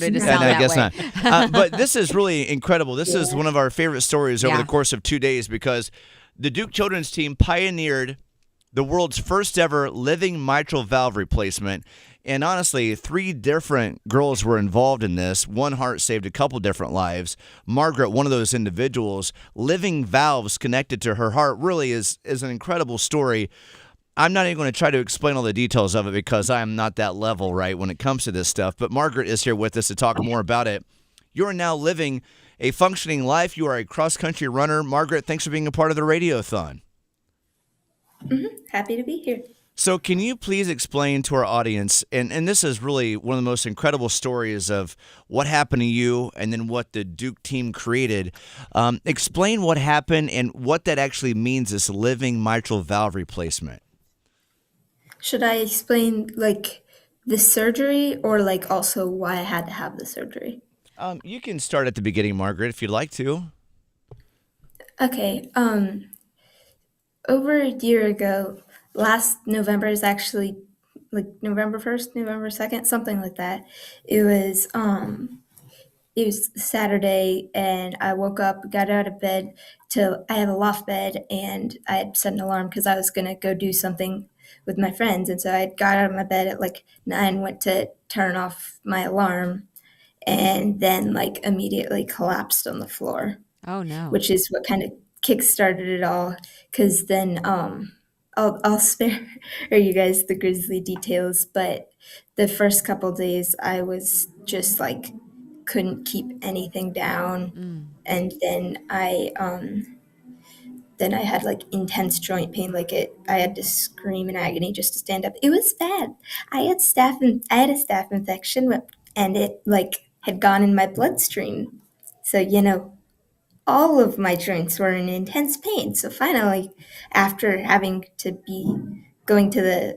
wanted to sound I that guess way. not. But this is really incredible. This is one of our favorite stories over Yeah. the course of 2 days because the Duke Children's Team pioneered the world's first ever living mitral valve replacement. And honestly, 3 different girls were involved in this. One heart saved a couple different lives. Margaret, one of those individuals, living valves connected to her heart really is an incredible story. I'm not even going to try to explain all the details of it because I'm not that level, right, when it comes to this stuff. But Margaret is here with us to talk more about it. You are now living a functioning life. You are a cross-country runner. Margaret, thanks for being a part of the Radiothon. Happy to be here. So can you please explain to our audience, and this is really one of the most incredible stories of what happened to you and then what the Duke team created. Explain what happened and what that actually means, this living mitral valve replacement. Should I explain like the surgery or like also why I had to have the surgery? You can start at the beginning, Margaret, if you'd like to. Okay. Over a year ago, last November is actually like November 1st, November 2nd, something like that. It was Saturday, and I woke up, got out of bed I have a loft bed, and I had set an alarm because I was going to go do something with my friends. And so I got out of my bed at like 9, went to turn off my alarm, and then like immediately collapsed on the floor, Oh, no. which is what kind of kick-started it all. Because then I'll spare you guys the grisly details, but the first couple days I was just like couldn't keep anything down, and then I had like intense joint pain, I had to scream in agony just to stand up. It was bad. I had a staph infection, and it like had gone in my bloodstream. So, all of my joints were in intense pain. So finally, after having to be going to the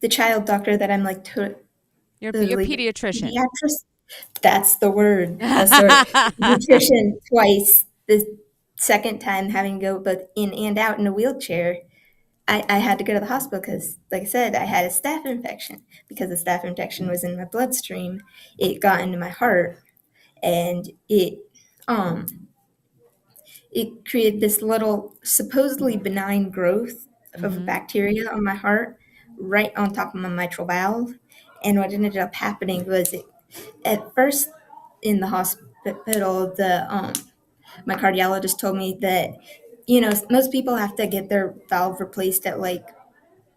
child doctor that I'm like Your totally pediatrician. pediatrician. That's the word. That's the word. Nutrition twice. The second time having to go both in and out in a wheelchair, I had to go to the hospital because, like I said, I had a staph infection. Because the staph infection was in my bloodstream, it got into my heart, and it created this little supposedly benign growth of bacteria on my heart right on top of my mitral valve. And what ended up happening was at first in the hospital, my cardiologist told me that, most people have to get their valve replaced at like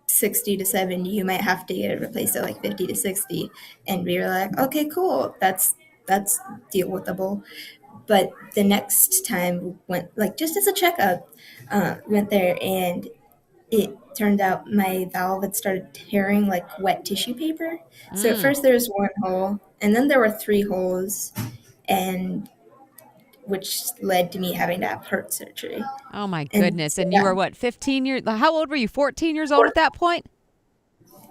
60 to 70. You might have to get it replaced at like 50 to 60. And we were like, okay, cool. That's deal withable. But the next time we went, like just as a checkup, went there, and it turned out my valve had started tearing like wet tissue paper. So at first there was one hole, and then there were 3 holes, and which led to me having to have heart surgery. Oh, my And goodness. And you were what, 15 years? How old were you? 14 years old at that point?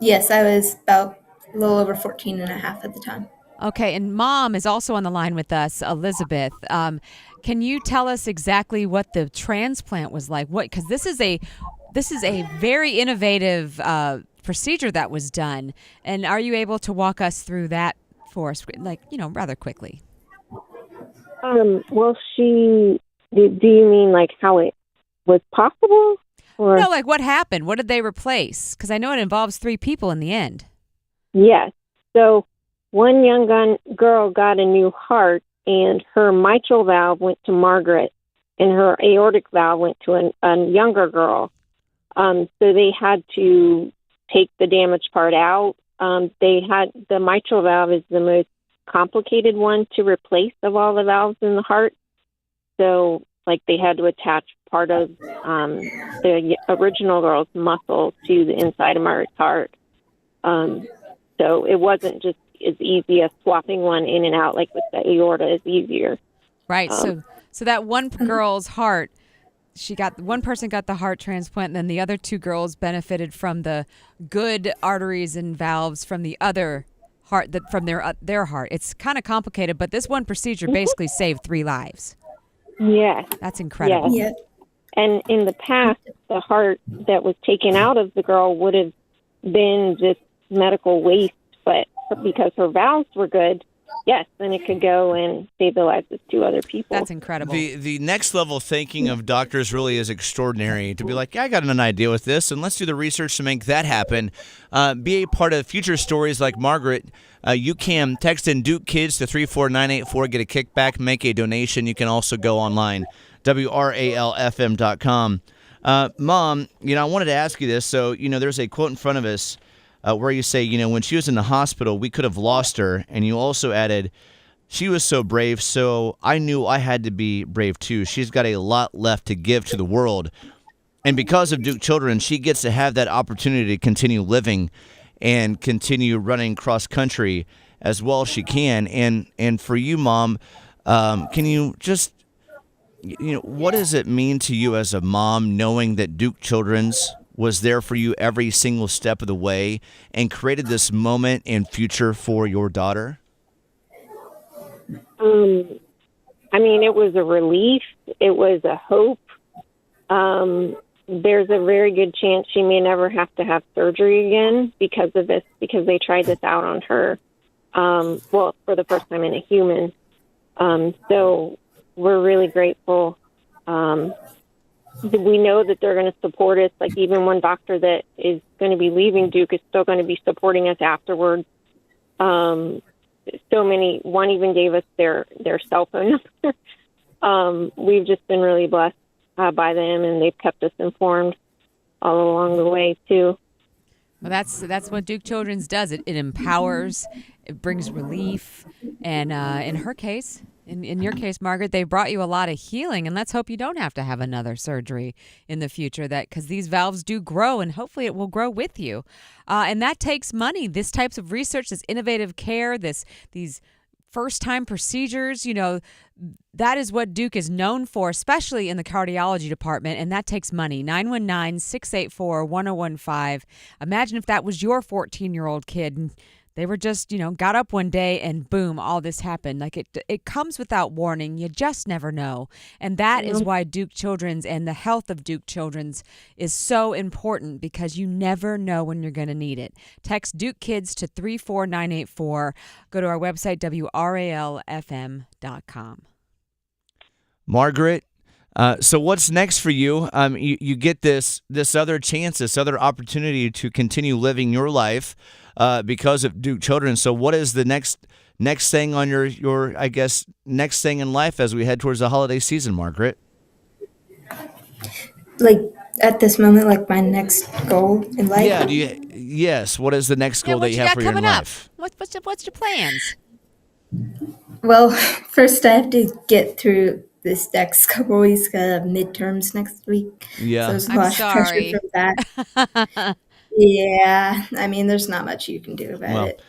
Yes, I was about a little over 14 and a half at the time. Okay, and Mom is also on the line with us, Elizabeth. Can you tell us exactly what the transplant was like? Because this is a very innovative procedure that was done. And are you able to walk us through that for us, rather quickly? Well, do you mean like how it was possible? Or? No, like what happened? What did they replace? Because I know it involves 3 people in the end. Yes. So one young girl got a new heart, and her mitral valve went to Margaret, and her aortic valve went to a younger girl. So they had to take the damaged part out. The mitral valve is the most complicated one to replace of all the valves in the heart. So, like, they had to attach part of the original girl's muscle to the inside of Margaret's heart. So it wasn't just as easy as swapping one in and out, like with the aorta is easier. Right. So that one girl's heart, one person got the heart transplant, and then the other 2 girls benefited from the good arteries and valves from the other heart, from their heart. It's kind of complicated, but this one procedure basically saved 3 lives. Yes. That's incredible. Yes. And in the past, the heart that was taken out of the girl would have been just medical waste, but because her valves were good, yes, then it could go and save the lives of 2 other people. That's incredible. The next level thinking of doctors really is extraordinary. To be like, yeah, I got an idea with this, and let's do the research to make that happen. Be a part of future stories like Margaret. You can text in Duke Kids to 34984, get a kickback, make a donation. You can also go online, WRAL-FM.com. Mom, I wanted to ask you this. So, there's a quote in front of us where you say, when she was in the hospital, we could have lost her. And you also added, she was so brave, so I knew I had to be brave too. She's got a lot left to give to the world. And because of Duke Children, she gets to have that opportunity to continue living and continue running cross country as well as she can. And for you, Mom, can you just, what does it mean to you as a mom knowing that Duke Children's was there for you every single step of the way and created this moment and future for your daughter? It was a relief. It was a hope. There's a very good chance she may never have to have surgery again because of this, because they tried this out on her, for the first time in a human. So we're really grateful. We know that they're going to support us. Like, even one doctor that is going to be leaving Duke is still going to be supporting us afterwards. One even gave us their cell phone number. We've just been really blessed by them, and they've kept us informed all along the way too. Well, that's what Duke Children's does. It empowers, it brings relief, and in her case, in your case, Margaret, they brought you a lot of healing, and let's hope you don't have to have another surgery in the future. Because these valves do grow, and hopefully it will grow with you, and that takes money. This types of research, this innovative care, these first-time procedures, that is what Duke is known for, especially in the cardiology department, and that takes money. 919-684-1015. Imagine if that was your 14-year-old kid, and they were just, got up one day and boom, all this happened. Like it comes without warning. You just never know. And that is why Duke Children's and the health of Duke Children's is so important, because you never know when you're going to need it. Text Duke Kids to 34984. Go to our website, WRAL-FM.com. Margaret, so what's next for you? You get this other chance, this other opportunity to continue living your life because of Duke Children. So what is the next thing on your I guess next thing in life as we head towards the holiday season, Margaret? Like, at this moment, like, my next goal in life? Yeah. Yes. What is the next goal that you have for your life? What's your plans? Well, first I have to get through this next couple weeks, midterms next week. Yeah. So there's a I'm lot of sorry. pressure from that. Yeah, there's not much you can do about it.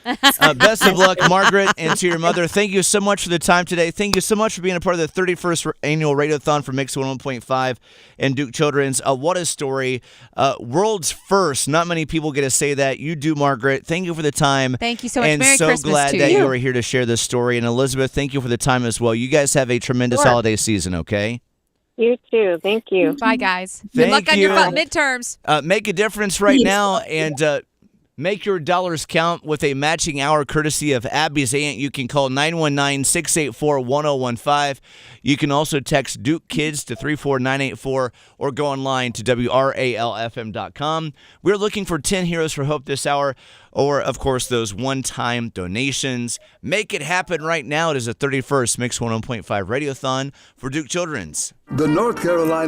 Best of luck, Margaret, and to your mother. Thank you so much for the time today. Thank you so much for being a part of the 31st annual Radiothon for Mix 101.5 and Duke Children's. What a story. World's first. Not many people get to say that. You do, Margaret. Thank you for the time. Thank you so much. And Merry so Christmas glad to that you. you are here to share this story. And Elizabeth, thank you for the time as well. You guys have a tremendous holiday season, okay? You too. Thank you. Bye, guys. Good Thank luck on you. your midterms. Make a difference right now, and make your dollars count with a matching hour courtesy of Abby's aunt. You can call 919-684-1015. You can also text Duke Kids to 34984 or go online to WRAL-FM.com. We're looking for 10 Heroes for Hope this hour, or, of course, those one-time donations. Make it happen right now. It is the 31st Mix 101.5 Radiothon for Duke Children's. The North Carolina